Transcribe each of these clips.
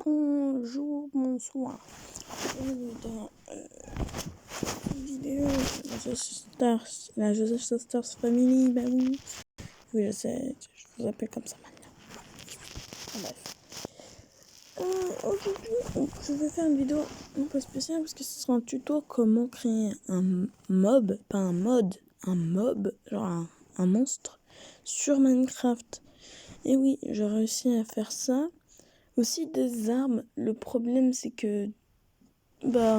Bonjour, bonsoir. Bienvenue dans une vidéo la Joseph Stars Family. Bah oui, je sais, je vous appelle comme ça maintenant. Bref. Aujourd'hui, je vais faire une vidéo un peu spéciale parce que ce sera un tuto comment créer un mob, pas un mode, un mob, genre un monstre sur Minecraft. Et oui, j'ai réussi à faire ça. Aussi des armes. Le problème c'est que ça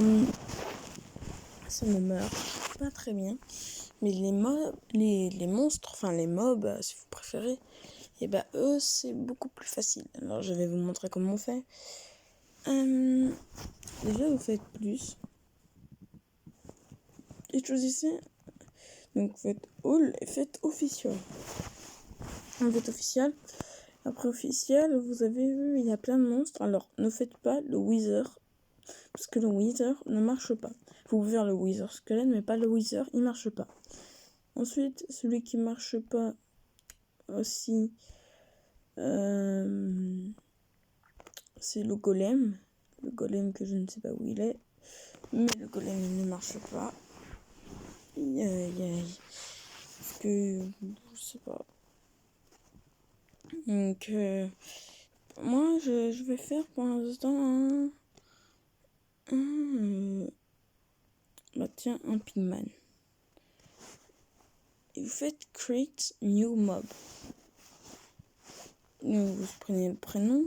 me meurt pas très bien. Mais les mobs, les monstres, enfin les mobs, si vous préférez, et eux c'est beaucoup plus facile. Alors je vais vous montrer comment on fait. Déjà vous faites plus. Et choisissez. Donc vous faites all et faites official. Vous faites official. Après officiel, vous avez vu, il y a plein de monstres. Alors ne faites pas le wither. Parce que le wither ne marche pas. Vous pouvez faire le wither squelette, mais pas le wither, il marche pas. Ensuite, celui qui marche pas aussi, c'est le golem. Le golem que je ne sais pas où il est. Mais le golem il ne marche pas. Parce que je sais pas. Donc moi je vais faire pour l'instant un pigman. Et vous faites create new mob. Vous prenez le prénom.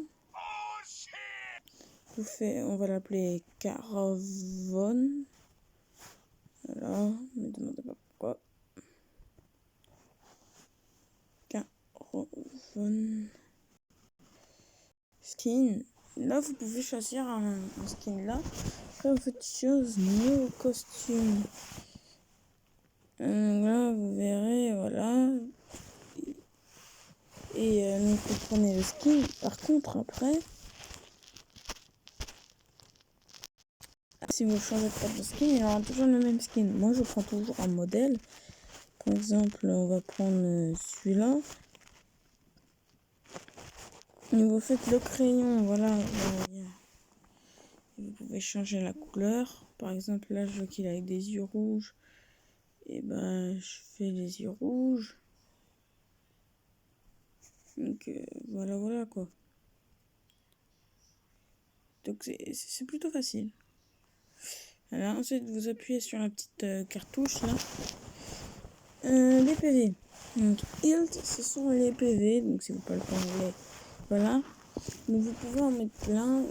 On va l'appeler Caravon. Voilà, ne me demandez pas pourquoi. Caravon skin. Là, vous pouvez choisir un skin là. Après, vous faites chose new costume. Là, vous verrez, voilà. Et donc, vous prenez le skin. Par contre, après, si vous changez pas de skin, il y aura toujours le même skin. Moi, je prends toujours un modèle. Par exemple, on va prendre celui-là. Et vous faites le crayon, voilà. Vous pouvez changer la couleur. Par exemple, là, je vois qu'il a avec des yeux rouges. Et je fais les yeux rouges. Donc, voilà, quoi. Donc, c'est plutôt facile. Alors, ensuite, vous appuyez sur la petite cartouche, là. Les PV. Donc, Hilt, ce sont les PV. Donc, si vous parlez pas anglais, voilà. Donc, vous pouvez en mettre plein.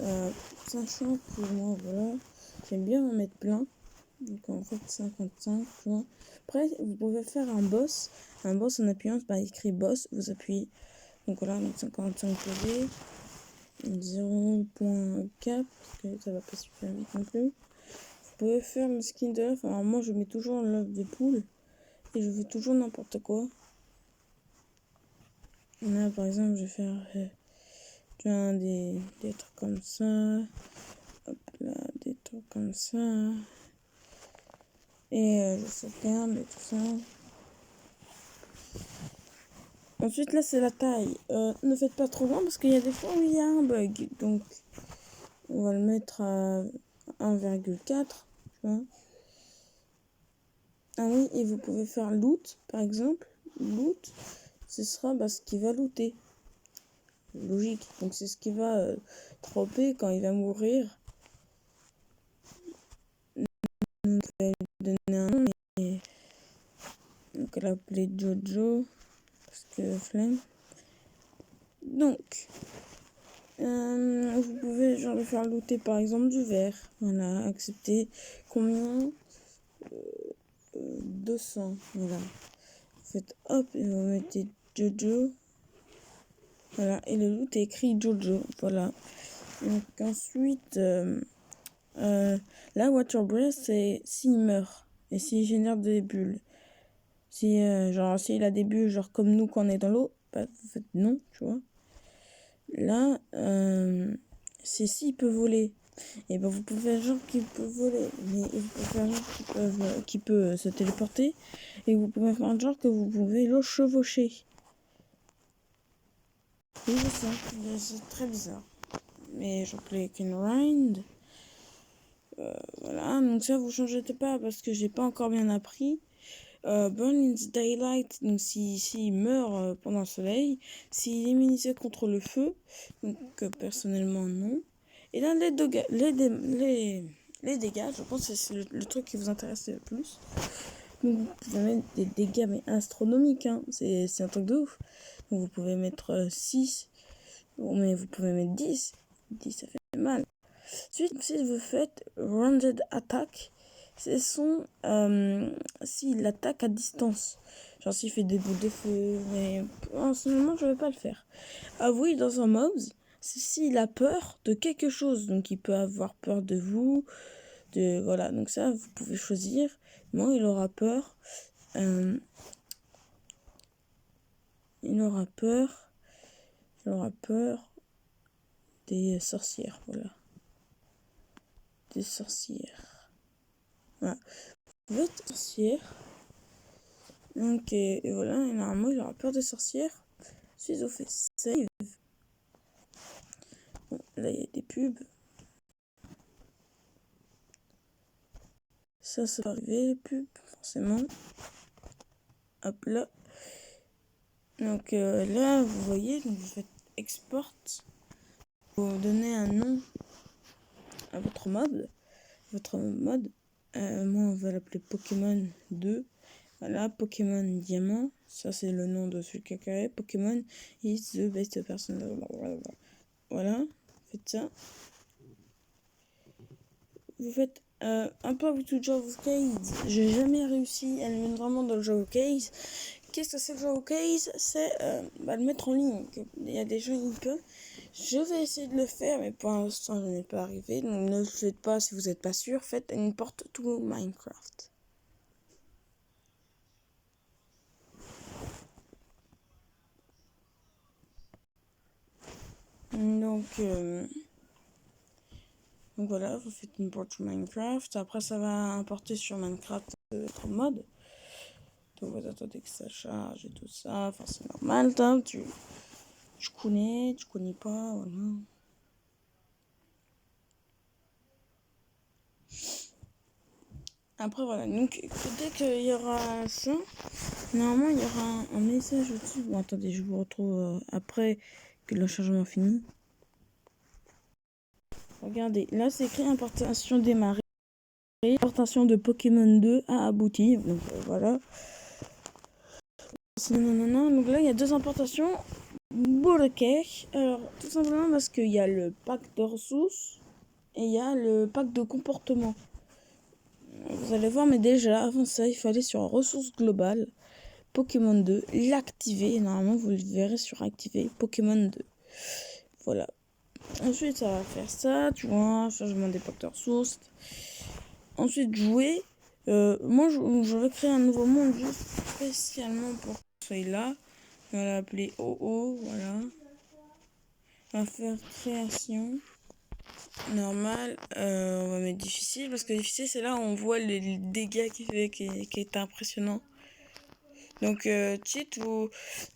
Sachant que moi, voilà, j'aime bien en mettre plein. Donc, en fait, 55, tu vois. Après, vous pouvez faire un boss. Un boss en appuyant, c'est écrit boss. Vous appuyez. Donc, voilà, donc 55 PV. 0.4. Parce que ça va pas super vite non plus. Vous pouvez faire le skin de l'œuf. Alors, moi, je mets toujours l'œuf de poule. Et je fais toujours n'importe quoi. Là, par exemple, je vais faire des trucs comme ça. Hop là, des trucs comme ça. Et je sauvegarde et tout ça. Ensuite, là, c'est la taille. Ne faites pas trop grand parce qu'il y a des fois où il y a un bug. Donc, on va le mettre à 1,4. Ah oui, et vous pouvez faire loot, par exemple. Loot, ce sera ce qui va looter. Logique. Donc, c'est ce qui va dropper quand il va mourir. Donc, je vais lui donner un nom. Donc, elle l'appeler Jojo. Parce que flemme. Donc, vous pouvez le faire looter par exemple du verre. Voilà, accepter combien 200. Voilà. Vous faites hop et vous mettez Jojo. Voilà, et le loot est écrit Jojo. Voilà. Donc ensuite, là, Water Breath, c'est s'il meurt et s'il génère des bulles. Si, s'il a des bulles, comme nous quand on est dans l'eau, vous faites non, tu vois. Là, c'est s'il peut voler. Et vous pouvez faire genre qui peut voler, mais vous pouvez faire genre qui peut se téléporter, et vous pouvez faire genre que vous pouvez le chevaucher. Oui, c'est ça, c'est très bizarre. mais je click and grind. Voilà, donc ça vous changez pas parce que j'ai pas encore bien appris. Burn in the daylight, donc s'il meurt pendant le soleil, s'il est immunisé contre le feu, donc personnellement non. Et là les dégâts, je pense que c'est le truc qui vous intéresse le plus. Donc vous pouvez mettre des dégâts mais astronomiques, hein. C'est un truc de ouf. Donc vous pouvez mettre 6, mais vous pouvez mettre 10. 10 ça fait mal. Ensuite, si vous faites Ranged Attack, c'est son s'il attaque à distance. Genre s'il fait des boules de feu, mais en ce moment je vais pas le faire. Avouez dans un mobs, c'est s'il a peur de quelque chose. Donc il peut avoir peur de vous, voilà. Donc ça vous pouvez choisir. Moi il aura peur. Il aura peur des sorcières, voilà. Des sorcières. Voilà. Vous êtes sorcière. Donc, et voilà, et normalement, il aura peur des sorcières. Ensuite, on fait save. Bon, là, il y a des pubs. Ça va arriver, les pubs, forcément. Hop là. Donc là, vous voyez, donc vous faites export. Vous donnez un nom à votre mode. Moi, on va l'appeler Pokémon 2. Voilà, Pokémon Diamant. Ça, c'est le nom de celui qui a créé. Pokémon is the best person. Voilà, faites ça. Vous faites un peu avec tout Java Case. J'ai jamais réussi à le mettre vraiment dans le Java Case. Qu'est-ce que c'est le Java Case? C'est le mettre en ligne. Il y a des gens qui peuvent. Je vais essayer de le faire, mais pour l'instant, je n'ai pas arrivé. Donc ne le faites pas si vous n'êtes pas sûr. Faites import to Minecraft. Donc voilà, vous faites import to Minecraft. Après, ça va importer sur Minecraft votre mode. Donc vous attendez que ça charge et tout ça. Enfin, c'est normal, tu connais pas, voilà. Après, voilà. Donc, dès qu'il y aura ça, normalement, il y aura un message au-dessus. Bon, attendez, je vous retrouve après que le chargement finit. Regardez, là, c'est écrit importation démarrée. Importation de Pokémon 2 a abouti. Donc, voilà. Donc là, il y a 2 importations. Bordeaux. Alors, tout simplement parce qu'il y a le pack de ressources et il y a le pack de comportement. Vous allez voir, mais déjà, avant ça, il fallait sur ressources globales, Pokémon 2, l'activer. Normalement, vous le verrez sur activer Pokémon 2. Voilà. Ensuite, ça va faire ça, tu vois, changement des packs de ressources. Ensuite, jouer. Moi, je vais créer un nouveau monde juste spécialement pour celui-là. On va l'appeler OO, voilà. On va faire création. Normal, on va mettre difficile parce que difficile c'est là où on voit les dégâts qu'il fait qui est impressionnant. Donc cheat,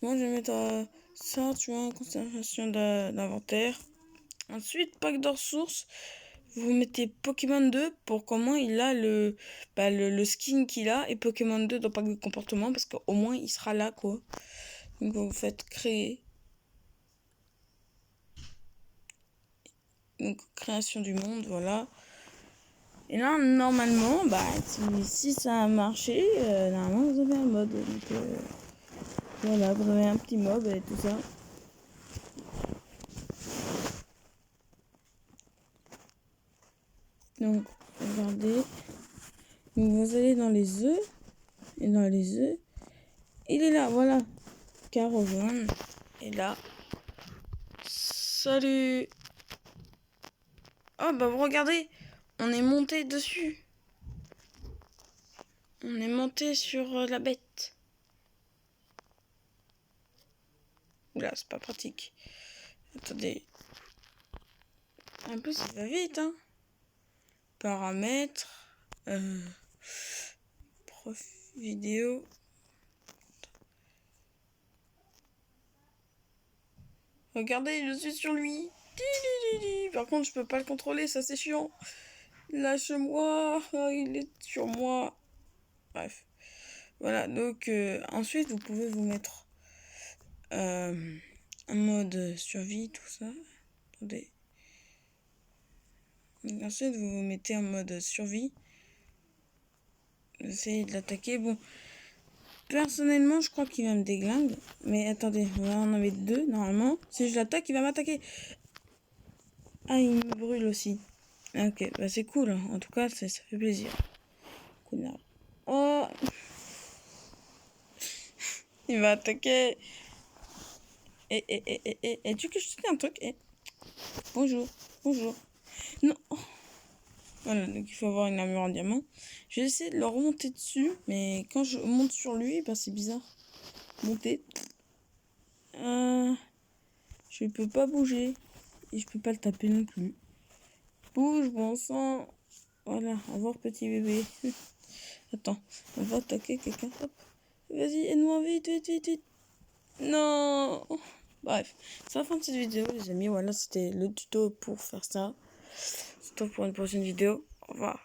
moi je vais mettre ça, tu vois, conservation d'inventaire. Ensuite pack de ressources, vous mettez Pokémon 2 pour comment il a le skin qu'il a et Pokémon 2 dans pack de comportement parce qu'au moins il sera là quoi. Donc vous faites créer. Donc création du monde, voilà. Et là, normalement, si ça a marché, normalement, vous avez un mode. Donc, voilà, vous avez un petit mob et tout ça. Donc, regardez. Donc, vous allez dans les œufs. Et dans les œufs, il est là, voilà. Caravane. Et là. Salut. Oh, bah, vous regardez. On est monté dessus. On est monté sur la bête. Oula, c'est pas pratique. Attendez. Un peu, ça va vite, hein. Paramètres. Prof vidéo. Regardez, je suis sur lui. par contre, je peux pas le contrôler, ça c'est chiant. Lâche-moi, oh, il est sur moi. Bref. Voilà, donc ensuite, vous pouvez vous mettre en mode survie, tout ça. Attendez. Donc, ensuite, vous vous mettez en mode survie. Essayez de l'attaquer. Bon, personnellement, je crois qu'il va me déglinguer. Mais attendez, on va en avoir deux normalement. Si je l'attaque, il va m'attaquer. Ah, il me brûle aussi. Ok, bah c'est cool. En tout cas, ça fait plaisir. Connard. Oh, il va attaquer. Et tu veux que je te dise un truc? Bonjour, bonjour. Non. Voilà, donc il faut avoir une armure en diamant. Je vais essayer de le remonter dessus, mais quand je monte sur lui, bah c'est bizarre. Monter. Je peux pas bouger. Et je peux pas le taper non plus. Bouge, bon sang. Voilà, au revoir petit bébé. Attends, on va attaquer quelqu'un. Hop. Vas-y, aide-moi vite, vite, vite, vite. Non. Bref, c'est la fin de cette vidéo les amis. Voilà, c'était le tuto pour faire ça. C'est tout pour une prochaine vidéo. Au revoir.